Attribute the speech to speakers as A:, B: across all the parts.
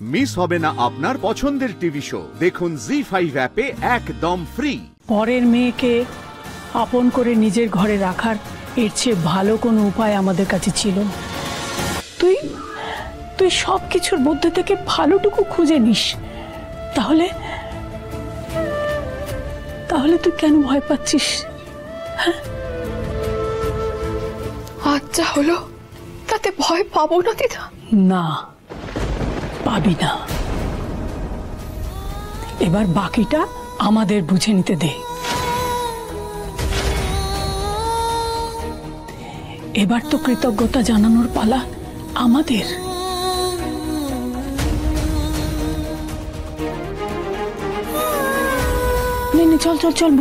A: Miss হবে না আপনার পছন্দের টিভি শো। দেখুন জি5 অ্যাপে একদম ফ্রি।
B: পরের মেয়েকে আপন করে নিজের ঘরে রাখার এর চেয়ে ভালো কোনো উপায় আমাদের কাছে ছিল না। তুই তুই সব কিছুর মধ্যে থেকে ভালোটুকু খুঁজে নিস, তাহলে তাহলে তুই কেন ভয় পাচ্ছিস? হ্যাঁ,
C: আচ্ছা হলো, তাতে ভয় পাবো না দিদা?
B: না, পাবি না। এবার বাকিটা আমাদের বুঝে নিতে দে। এবার তো কৃতজ্ঞতা জানানোর পালা আমাদের। চল চল চল,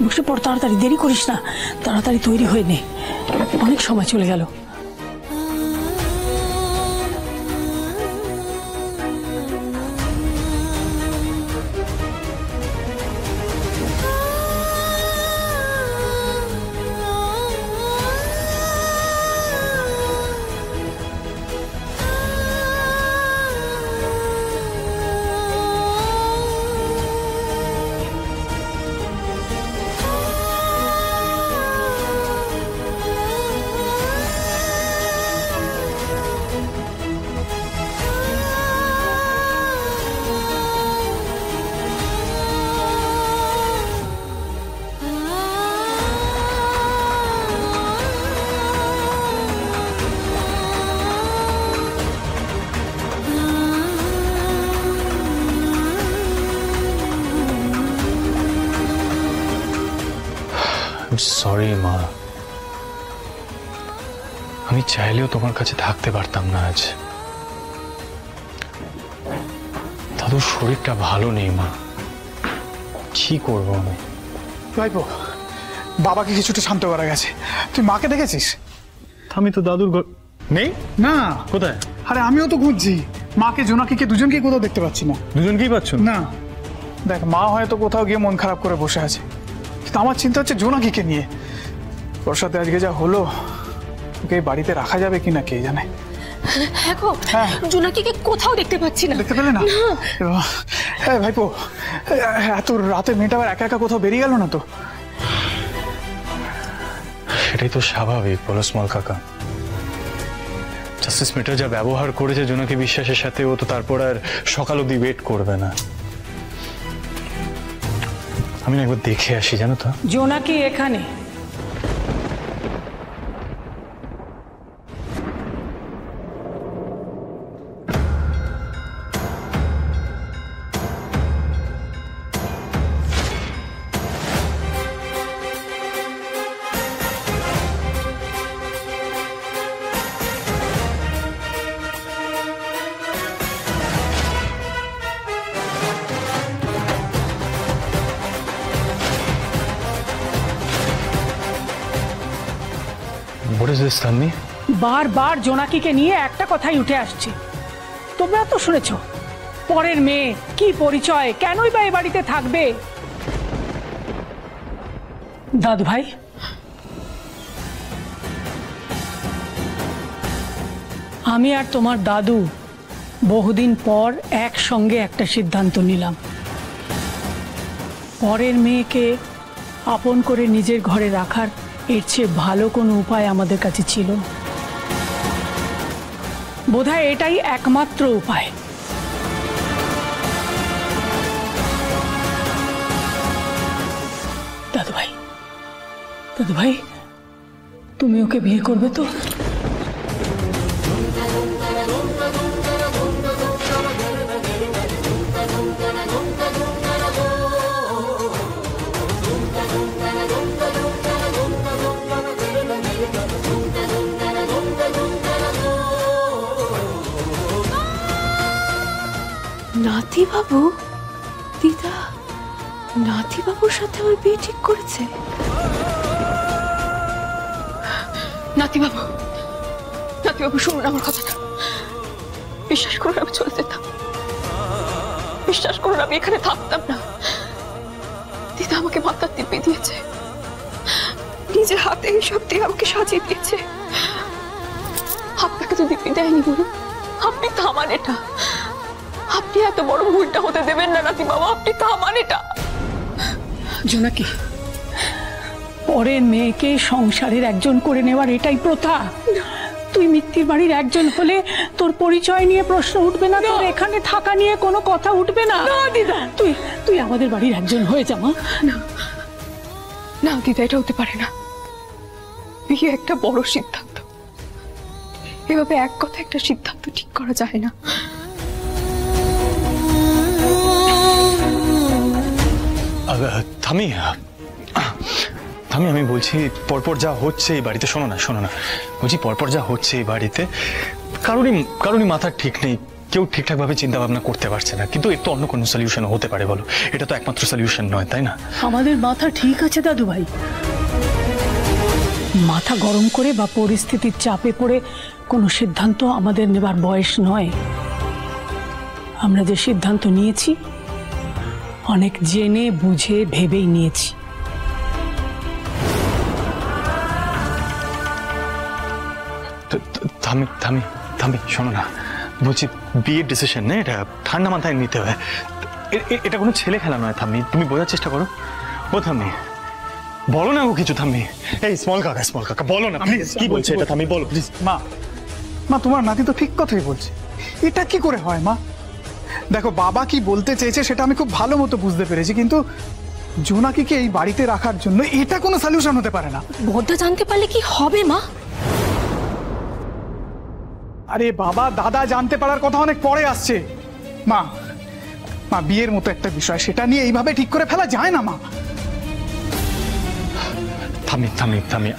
B: বসে পড় তাড়াতাড়ি, দেরি করিস না, তাড়াতাড়ি তৈরি হয়ে নে, অনেক সময় চলে গেল।
D: সরি মা, আমি চাইলেও তোমার কাছে থাকতে পারতাম না আজ। দাদুর শরীরটা ভালো নেই মা, কি করবো আমি?
E: ভাইপো, বাবাকে কিছুটা শান্ত করা গেছে। তুই মাকে দেখেছিস?
D: আমি তো দাদুর ঘর নেই।
E: না,
D: কোথায়?
E: আরে আমিও তো খুঁজছি মাকে, জোনাকিকে, দুজনকেই কোথাও দেখতে পাচ্ছি না।
D: দুজনকেই পাচ্ছ
E: না? দেখ, মা হয়তো কোথাও গিয়ে মন খারাপ করে বসে আছে, কিন্তু আমার চিন্তা হচ্ছে জোনাকিকে নিয়ে। ওর সাথে আজকে যা হলো, ওকে বাড়িতে রাখা যাবে কিনা কে জানে।
C: হ্যাঁ গো, জোনাকিকে কোথাও দেখতে পাচ্ছি না।
E: দেখতে পেলে না? হ্যাঁ ভাইপো, এত রাতে মেয়েটা আবার একা একা কোথাও বেরিয়ে গেল না তো?
D: সেটাই তো স্বাভাবিক, বলো স্মল কাকা। জাস্টিস মেটার যা ব্যবহার করেছে জোনাকি বিশ্বাসের সাথে, ও তো তারপর আর সকাল অবধি ওয়েট করবে না। আমি একবার দেখে আসি, জানো তো।
B: জোনাকি এখানে?
D: What is this, Tanvi?
B: বারবার জোনাকিকে নিয়ে একটা কথাই উঠে আসছে। তোমরা তো শুনেছ, পরের মেয়ে, কি পরিচয়, কেনই বা এ বাড়িতে থাকবে? দাদু ভাই, আমি আর তোমার দাদু বহুদিন পর একসঙ্গে একটা সিদ্ধান্ত নিলাম। পরের মেয়েকে আপন করে নিজের ঘরে রাখার এর চেয়ে ভালো কোনো উপায় আমাদের কাছে ছিল না। বোধহয় এটাই একমাত্র উপায়। দাদু ভাই, তুমি ওকে বিয়ে করবে তো?
C: নাতি বাবু, দিদা নাতি বাবুর সাথে আমার বিয়ে ঠিক করেছে? নাতি বাবু শুনুন আমার কথাটা। বিশ্বাস করুন, আমি চলে যেতাম। বিশ্বাস করুন, আমি এখানে থাকতাম না। দিদা আমাকে মাথার দিব্যি দিয়েছে, নিজের হাতে এইসব দিয়ে আমাকে সাজিয়ে দিয়েছে। আপনাকে তো দিব্যি দেয়নি বলুন, আপনি থামান এটা। আপনি এত বড় ভুলটা হতে দেবেন না নাতি বাবা, আপনি থামান এটা।
B: জোনাকি, পরের মেয়েকে সংসারের একজন করে নেওয়ার এটাই প্রথা। তুই মিত্তির বাড়ির একজন হলে তোর পরিচয় নিয়ে প্রশ্ন উঠবে না, তোর এখানে থাকা নিয়ে কোনো কথা উঠবে না। দিদা, তুই আমাদের বাড়ির একজন হয়ে যা মা।
C: না দিদা, এটা হতে পারে না। বিয়ে একটা বড় সিদ্ধান্ত, এভাবে এক কথা একটা সিদ্ধান্ত ঠিক করা যায় না।
D: থামি থামি, আমি বলছি পরপর যা হচ্ছে এই বাড়িতে, শোনো না বলছি পরপর যা হচ্ছে এই বাড়িতে কারোরই মাথা ঠিক নেই, কেউ ঠিকঠাক ভাবে চিন্তা ভাবনা করতে পারছে না। কিন্তু এর তো অন্য কোনো সলিউশন হতে পারে, বলো? এটা তো একমাত্র সলিউশন নয়, তাই না?
B: আমাদের মাথা ঠিক আছে দাদু ভাই, মাথা গরম করে বা পরিস্থিতির চাপে পড়ে কোনো সিদ্ধান্ত আমাদের নেবার বয়স নয়। আমরা যে সিদ্ধান্ত নিয়েছি অনেক জেনে বুঝে ভেবেই নিয়েছি।
D: থামি শোনো না, বলছি বিয়ের ডিসিশন না, এটা ঠান্ডা মাথায় নিতে হয়। এটা কোনো ছেলে খেলা নয় থামি, তুমি বোঝার চেষ্টা করো। ও থামি, বলো না ও কিছু। থামি, এই স্মল কাকা বলো না প্লিজ, কি বলছে এটা? থামি বলো প্লিজ।
E: মা তোমার নাতি তো ঠিক কথাই বলছে। এটা কি করে হয় মা? দেখো, বাবা কি বলতে চেয়েছে সেটা আমি খুব ভালো মতো বুঝতে পেরেছি, কিন্তু জোনাকিকে এই বাড়িতে রাখার জন্য এটা কোনো সলিউশন হতে পারে না।
C: বড়দা জানতে পারলে কি হবে মা?
E: আরে বাবা, দাদা জানতে পারার কথা অনেক পরে আসছে। মা বিয়ের মতো একটা বিষয়, সেটা নিয়ে এইভাবে ঠিক করে ফেলা যায় না মা।
D: থামি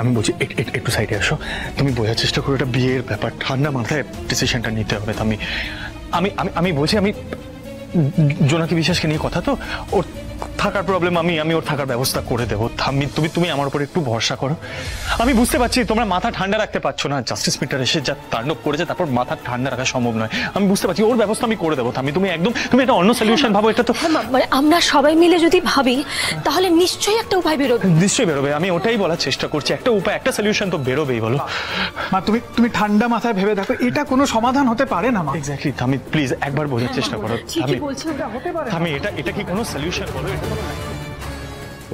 D: আমি বলছি একটু সাইডে আসো। তুমি বোঝার চেষ্টা করো, এটা বিয়ের ব্যাপার, ঠান্ডা মাথায় ডিসিশনটা নিতে হবে। আমি বলছি, আমি জোনাকি বিশ্বাসকে নিয়ে কথা তো, ওর থাকার প্রবলেম আমি ওর থাকার ব্যবস্থা করে দেবো। তুমি আমার উপর একটু ভরসা করো। আমি বুঝতে পারছি তোমরা মাথা ঠান্ডা রাখতে পারছো না, জাস্টিস মিটার এসে যা তাণ্ডব করেছে, তারপর মাথা ঠান্ডা রাখা সম্ভব নয়। আমি বুঝতে পারছি, ওর ব্যবস্থা আমি করে দেবো। তুমি একটা অন্য সলিউশন ভাবো। এটা তো
C: মানে আমরা সবাই মিলে যদি ভাবি তাহলে নিশ্চয়ই একটা উপায় বেরোবে।
D: নিশ্চয়ই বেরোবে, আমি ওটাই বলার চেষ্টা করছি। একটা উপায়, একটা সলিউশন তো বেরোবেই, বলো?
E: মা তুমি ঠান্ডা মাথায় ভেবে দেখো, এটা কোনো সমাধান হতে পারে না মা।
D: এক্স্যাক্টলি থামি, প্লিজ একবার বোঝার চেষ্টা করো। থামি, এটা কি কোনো সলিউশন? বলো।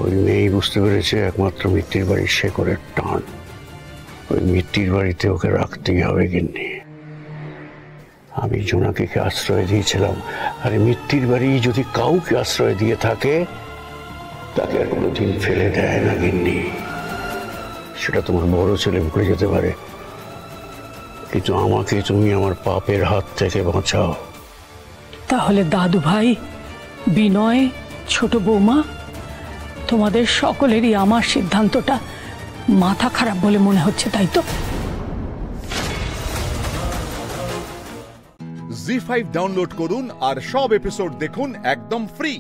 F: ওই মেয়েই বুঝতে পেরেছে একমাত্র মিত্তির বাড়ির শেকড়ের টান। ওই মিত্তির বাড়িতে ওকে রাখতেই হবে গিন্নি। আমি জোনাকিকে আশ্রয় দিয়েছিলাম, আর মিত্তির বাড়ি যদি কাউকে আশ্রয় দিয়ে থাকে তাকে আর কোনোদিন ফেলে দেয় না গিন্নি। সেটা তোমার বড় ছেলে করে যেতে পারে, কিন্তু আমাকে তুমি আমার পাপের হাত থেকে বাঁচাও।
B: তাহলে দাদু ভাই, বিনয়, ছোট বৌমা, তোমাদের সকলেরই আমার সিদ্ধান্তটা মাথা খারাপ বলে মনে হচ্ছে, তাই তো?
A: জি5 ডাউনলোড করুন আর সব এপিসোড দেখুন একদম ফ্রি।